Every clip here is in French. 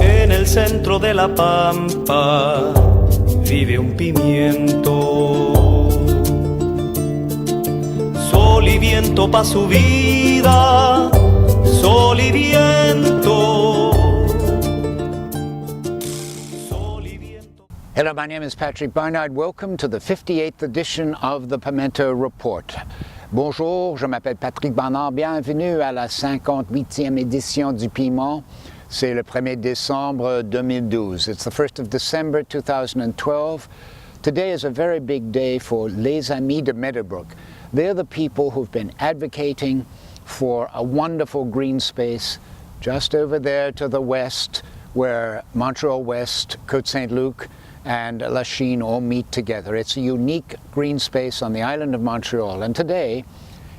En el centro de la pampa vive un pimiento. Sol y viento pa' su vida, sol y viento. Sol y viento. Hello, my name is Patrick Barnard. Welcome to the 58th edition of the Pimento Report. Bonjour, je m'appelle Patrick Barnard. Bienvenue à la 58e édition du Piment. C'est le 1er décembre 2012. It's the 1st of December 2012. Today is a very big day for Les Amis de Meadowbrook. They're the people who've been advocating for a wonderful green space just over there to the west, where Montreal West, Côte-Saint-Luc, and Lachine all meet together. It's a unique green space on the island of Montreal. And today,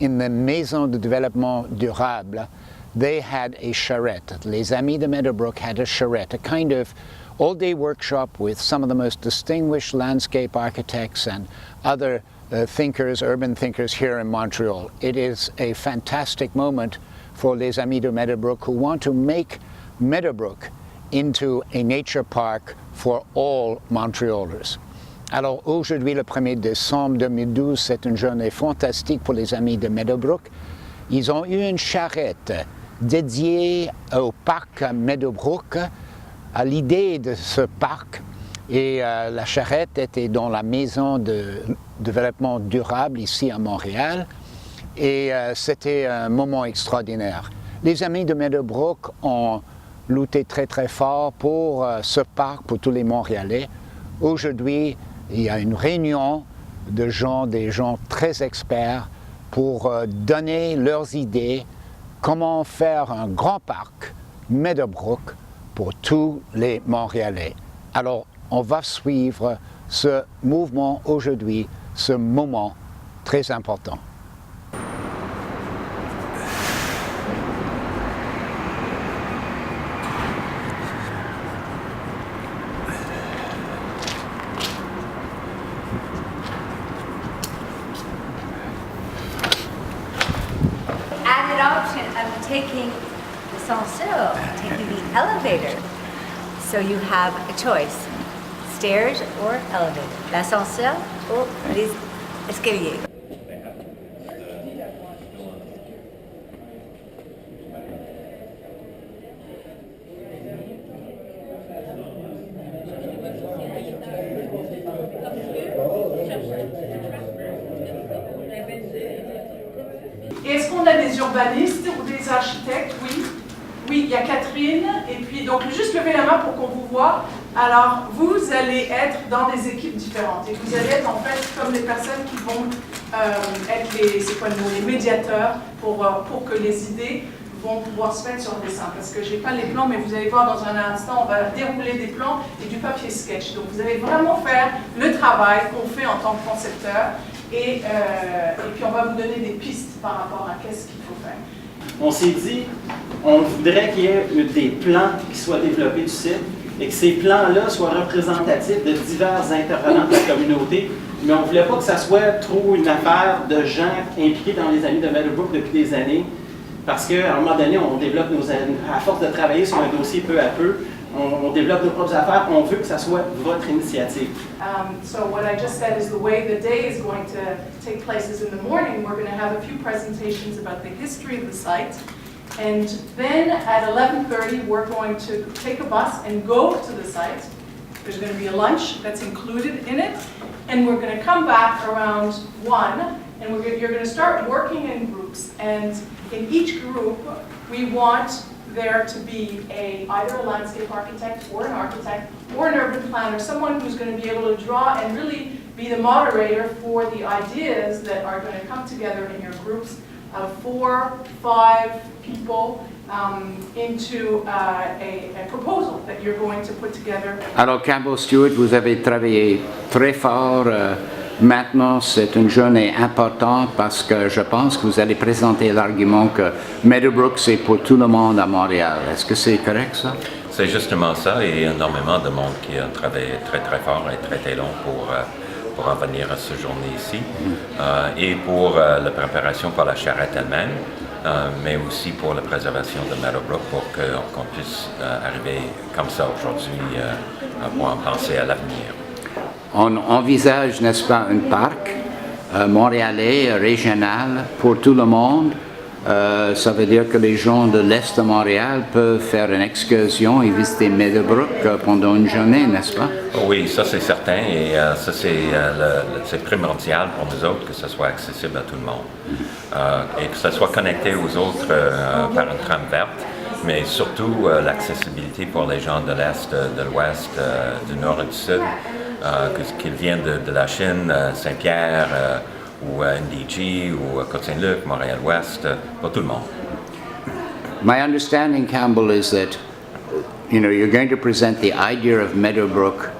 in the Maison de Développement Durable, they had a charrette. Les Amis de Meadowbrook had a charrette, a kind of all-day workshop with some of the most distinguished landscape architects and other thinkers, urban thinkers here in Montreal. It is a fantastic moment for Les Amis de Meadowbrook, who want to make Meadowbrook into a nature park for all Montrealers. Alors aujourd'hui, le 1er décembre 2012, c'est une journée fantastique pour les Amis de Meadowbrook. Ils ont eu une charrette dédiée au parc Meadowbrook, à l'idée de ce parc. Et la charrette était dans la maison de développement durable ici à Montréal. Et c'était un moment extraordinaire. Les Amis de Meadowbrook ont lutté très très fort pour ce parc, pour tous les Montréalais. Aujourd'hui, il y a une réunion de gens, des gens très experts pour donner leurs idées, comment faire un grand parc, Meadowbrook, pour tous les Montréalais. Alors, on va suivre ce mouvement aujourd'hui, ce moment très important. Added option of taking the ascenseur, taking the elevator. So you have a choice, stairs or elevator. L'ascenseur ou les escaliers. Est-ce qu'on a des urbanistes ou des architectes? Oui. Oui, il y a Catherine. Et puis, donc, juste levez la main pour qu'on vous voit. Alors, vous allez être dans des équipes différentes. Et vous allez être, en fait, comme les personnes qui vont être les médiateurs pour que les idées vont pouvoir se mettre sur le dessin. Parce que je n'ai pas les plans, mais vous allez voir dans un instant, on va dérouler des plans et du papier sketch. Donc, vous allez vraiment faire le travail qu'on fait en tant que concepteur. Et puis on va vous donner des pistes par rapport à qu'est-ce qu'il faut faire. On s'est dit, on voudrait qu'il y ait des plans qui soient développés du site et que ces plans-là soient représentatifs de divers intervenants de la communauté, mais on ne voulait pas que ça soit trop une affaire de gens impliqués dans les Amis de Meadowbrook depuis des années, parce qu'à un moment donné, on développe à force de travailler sur un dossier peu à peu, on développe nos propres affaires, on veut que ça soit votre initiative. So what I just said is the way the day is going to take place is in the morning, we're going to have a few presentations about the history of the site. And then at 11:30, we're going to take a bus and go to the site. There's going to be a lunch that's included in it. And we're going to come back around 1, and you're going to start working in groups. And in each group, we want there to be either a landscape architect or an architect or an urban planner, someone who's going to be able to draw and really be the moderator for the ideas that are going to come together in your groups of 4, 5 people into a proposal that you're going to put together. Alors Campbell Stewart, vous avez travaillé très fort. Maintenant, c'est une journée importante parce que je pense que vous allez présenter l'argument que Meadowbrook, c'est pour tout le monde à Montréal. Est-ce que c'est correct, ça? C'est justement ça, et énormément de monde qui a travaillé très très fort et très long pour en venir à cette journée ici, et pour la préparation pour la charrette elle-même. mais aussi pour la préservation de Meadowbrook pour qu'on puisse arriver comme ça aujourd'hui pour en penser à l'avenir. On envisage, n'est-ce pas, un parc montréalais, régional, pour tout le monde. Ça veut dire que les gens de l'Est de Montréal peuvent faire une excursion et visiter Meadowbrook pendant une journée, n'est-ce pas? Oui, ça c'est certain et ça c'est primordial pour nous autres que ce soit accessible à tout le monde et que ce soit connecté aux autres par une trame verte, mais surtout l'accessibilité pour les gens de l'Est, de l'Ouest, du Nord et du Sud, qu'ils viennent de la Chine, Saint-Pierre, ou NDG, ou Côte-Saint-Luc, Montréal-Ouest, pour tout le monde. My understanding, Campbell, is that you're going to present the idea of Meadowbrook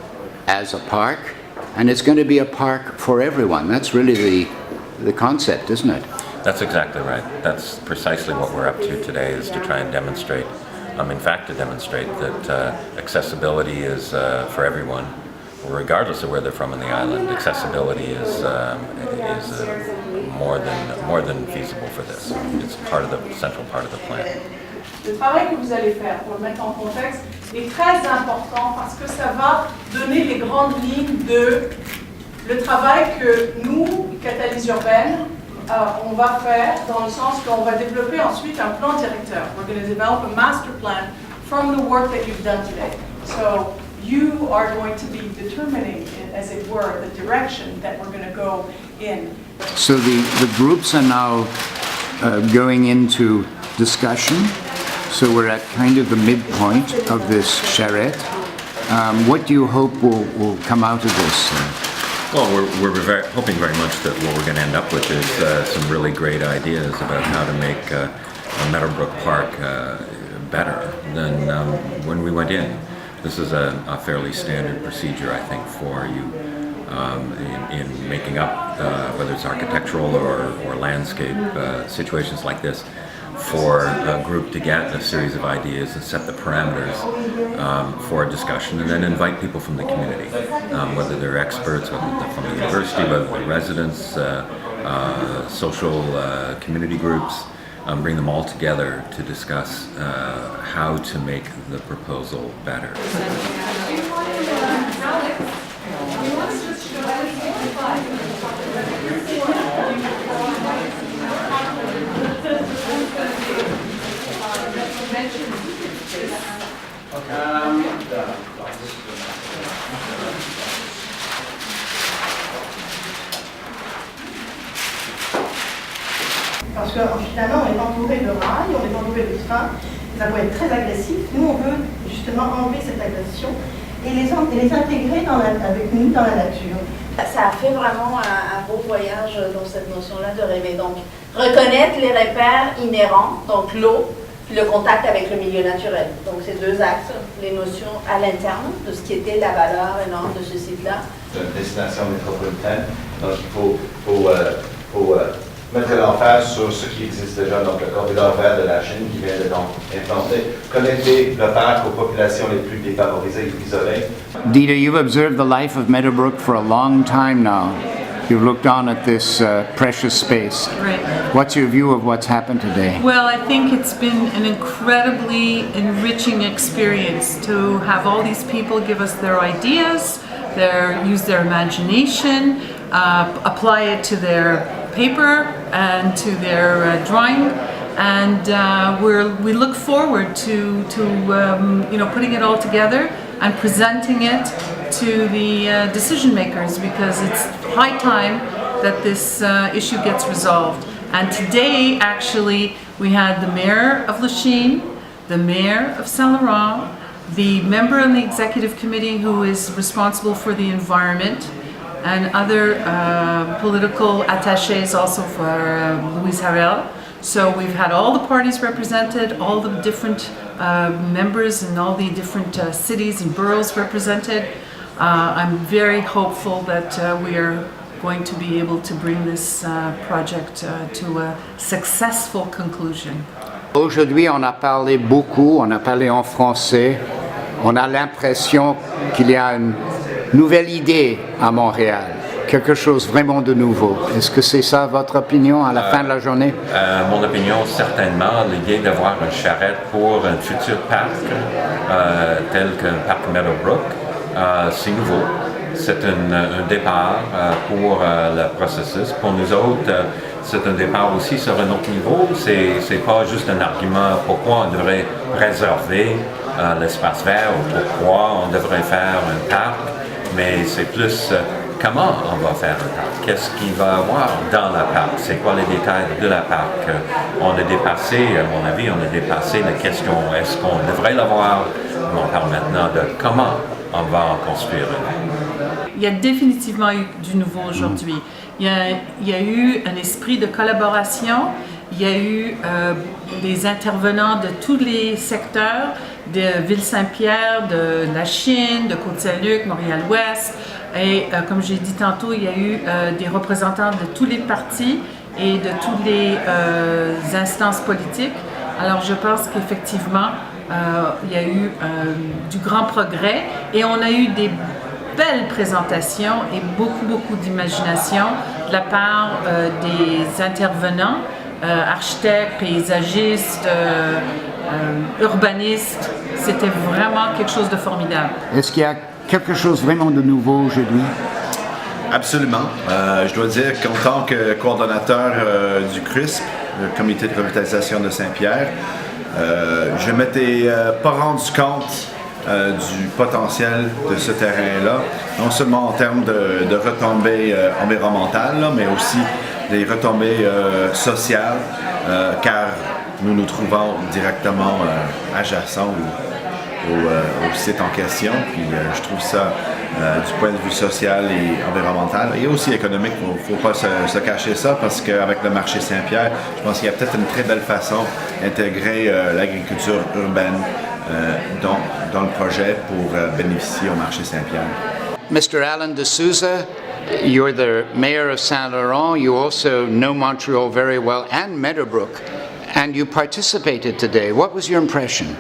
as a park, and it's going to be a park for everyone. That's really the concept, isn't it? That's exactly right. That's precisely what we're up to today, is to try and demonstrate, in fact, to demonstrate that accessibility is for everyone, regardless of where they're from on the island. Accessibility is more than feasible for this. It's part of the central part of the plan. Le travail que vous allez faire, pour le mettre en contexte, est très important parce que ça va donner les grandes lignes de le travail que nous, Catalyse Urbaine, on va faire dans le sens qu'on va développer ensuite un plan directeur. We're going to develop a master plan from the work that you've done today. So you are going to be determining, as it were, the direction that we're going to go in. So the groups are now going into discussion. So we're at kind of the midpoint of this charrette. What do you hope will come out of this? Well, we're hoping very much that what we're going to end up with is some really great ideas about how to make Meadowbrook Park better than when we went in. This is a fairly standard procedure, I think, for you in making up, whether it's architectural or landscape situations like this, for a group to get a series of ideas and set the parameters for a discussion, and then invite people from the community, whether they're experts, whether they're from the university, whether they're residents, social community groups, bring them all together to discuss how to make the proposal better. Parce que finalement, on est entouré de rails, on est entouré de trains, ça peut être très agressif. Nous, on veut justement enlever cette agression et les intégrer avec nous dans la nature. Ça a fait vraiment un beau voyage dans cette notion-là de rêver. Donc, reconnaître les repères inhérents, donc l'eau, puis le contact avec le milieu naturel. Donc, ces deux axes, les notions à l'interne de ce qui était la valeur énorme de ce site-là. C'est une destination métropolitaine, donc il faut mettre l'emphase sur ce qui existe déjà, donc le corridor vert de la Chine qui vient d'être implanté, connecter le parc aux populations les plus défavorisées et isolées. Dita, you've observed the life of Meadowbrook for a long time now. You've looked on at this precious space. Right. What's your view of what's happened today? Well, I think it's been an incredibly enriching experience to have all these people give us their ideas, use their imagination, apply it to their paper and to their drawing, and we look forward to putting it all together and presenting it to the decision makers, because it's high time that this issue gets resolved. And today, actually, we had the mayor of Lachine, the mayor of Saint Laurent, the member on the executive committee who is responsible for the environment, and other political attachés also for Louise Harel. So we've had all the parties represented, all the different members and all the different cities and boroughs represented. I'm very hopeful that we are going to be able to bring this project to a successful conclusion. Aujourd'hui, on a parlé beaucoup, on a parlé en français. On a l'impression qu'il y a une nouvelle idée à Montréal, quelque chose vraiment de nouveau. Est-ce que c'est ça votre opinion à la fin de la journée? Mon opinion, certainement, l'idée d'avoir une charrette pour un futur parc tel qu'un parc Meadowbrook, c'est nouveau. C'est un départ pour le processus. Pour nous autres, c'est un départ aussi sur un autre niveau. C'est pas juste un argument pourquoi on devrait préserver l'espace vert ou pourquoi on devrait faire un parc, mais c'est plus comment on va faire un parc, qu'est-ce qu'il va y avoir dans la parc, c'est quoi les détails de la parc. On a dépassé, à mon avis, on a dépassé la question est-ce qu'on devrait l'avoir, on parle maintenant de comment on va en construire une. Il y a définitivement eu du nouveau aujourd'hui. Il y a eu un esprit de collaboration, il y a eu des intervenants de tous les secteurs, de Ville-Saint-Pierre, de la Chine, de Côte-Saint-Luc, Montréal-Ouest, et comme j'ai dit tantôt, il y a eu des représentants de tous les partis et de toutes les instances politiques. Alors je pense qu'effectivement, il y a eu du grand progrès et on a eu des belles présentations et beaucoup d'imagination de la part des intervenants, architectes, paysagistes, urbanistes. C'était vraiment quelque chose de formidable. Est-ce qu'il y a quelque chose vraiment de nouveau aujourd'hui? Absolument. Je dois dire qu'en tant que coordonnateur du CRISP, le Comité de revitalisation de Saint-Pierre, je ne m'étais pas rendu compte du potentiel de ce terrain-là, non seulement en termes de retombées environnementales, là, mais aussi des retombées sociales, car nous nous trouvons directement adjacents au site en question. Puis je trouve ça, du point de vue social et environnemental et aussi économique, il ne faut pas se cacher ça, parce qu'avec le marché Saint-Pierre, je pense qu'il y a peut-être une très belle façon d'intégrer l'agriculture urbaine dans le projet pour bénéficier au marché Saint-Pierre. Mr. Alan de Souza, you're the mayor of Saint Laurent. You also know Montreal very well and Meadowbrook, and you participated today. What was your impression?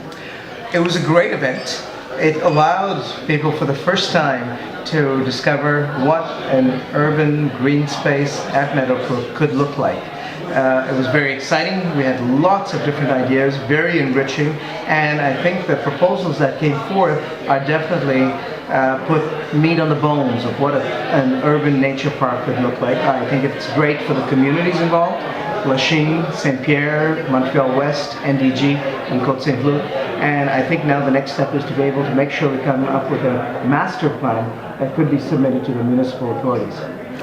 It was a great event. It allowed people for the first time to discover what an urban green space at Meadowbrook could look like. It was very exciting. We had lots of different ideas, very enriching, and I think the proposals that came forth are definitely put meat on the bones of what an urban nature park could look like. I think it's great for the communities involved, Lachine, Saint-Pierre, Montreal-West, NDG, and Côte-Saint-Luc. And I think now the next step is to be able to make sure we come up with a master plan that could be submitted to the municipal authorities.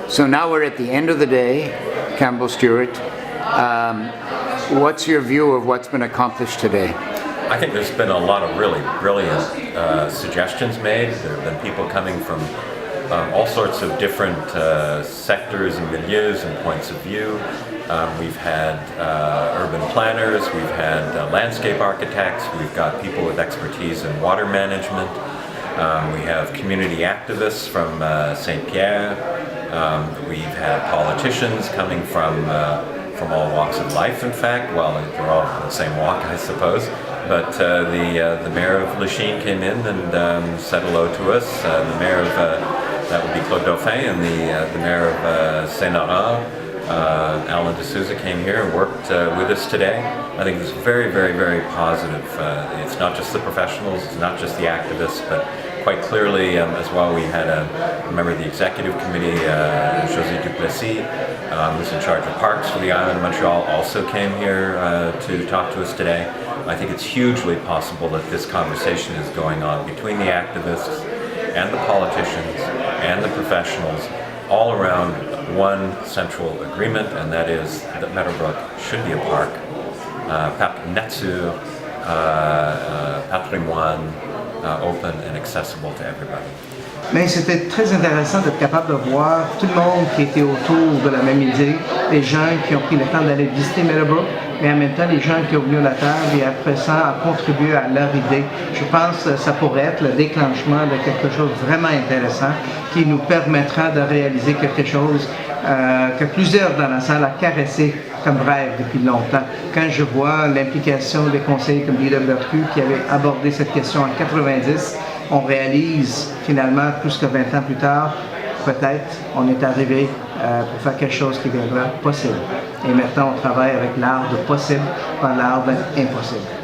So now we're at the end of the day, Campbell Stewart. What's your view of what's been accomplished today? I think there's been a lot of really brilliant suggestions made. There have been people coming from all sorts of different sectors and milieus and points of view. We've had urban planners, we've had landscape architects, we've got people with expertise in water management. We have community activists from Saint-Pierre. We've had politicians coming from all walks of life, in fact. Well, they're all on the same walk, I suppose. But the mayor of Lachine came in and said hello to us. The mayor of, that would be Claude Dauphin, and the mayor of Saint-Laurent, Alan de Souza, came here and worked with us today. I think it's very, very, very positive. It's not just the professionals, it's not just the activists, but quite clearly as well, we had a member of the executive committee, José Duplessis, who's in charge of parks for the island of Montreal, also came here to talk to us today. I think it's hugely possible that this conversation is going on between the activists and the politicians and the professionals all around one central agreement, and that is that Meadowbrook should be a park, parc nature, patrimoine, open and accessible to everybody. Mais c'était très intéressant d'être capable de voir tout le monde qui était autour de la même idée, les gens qui ont pris le temps d'aller visiter Meadowbrook, mais en même temps les gens qui ont venu à la table et après ça ont contribué à leur idée. Je pense que ça pourrait être le déclenchement de quelque chose de vraiment intéressant qui nous permettra de réaliser quelque chose que plusieurs dans la salle ont caressé comme rêve depuis longtemps. Quand je vois l'implication des conseillers comme Guy Lembertu qui avait abordé cette question en 90, on réalise finalement plus que 20 ans plus tard peut-être on est arrivé pour faire quelque chose qui deviendra possible. Et maintenant, on travaille avec l'art de possible, pas l'art d'impossible.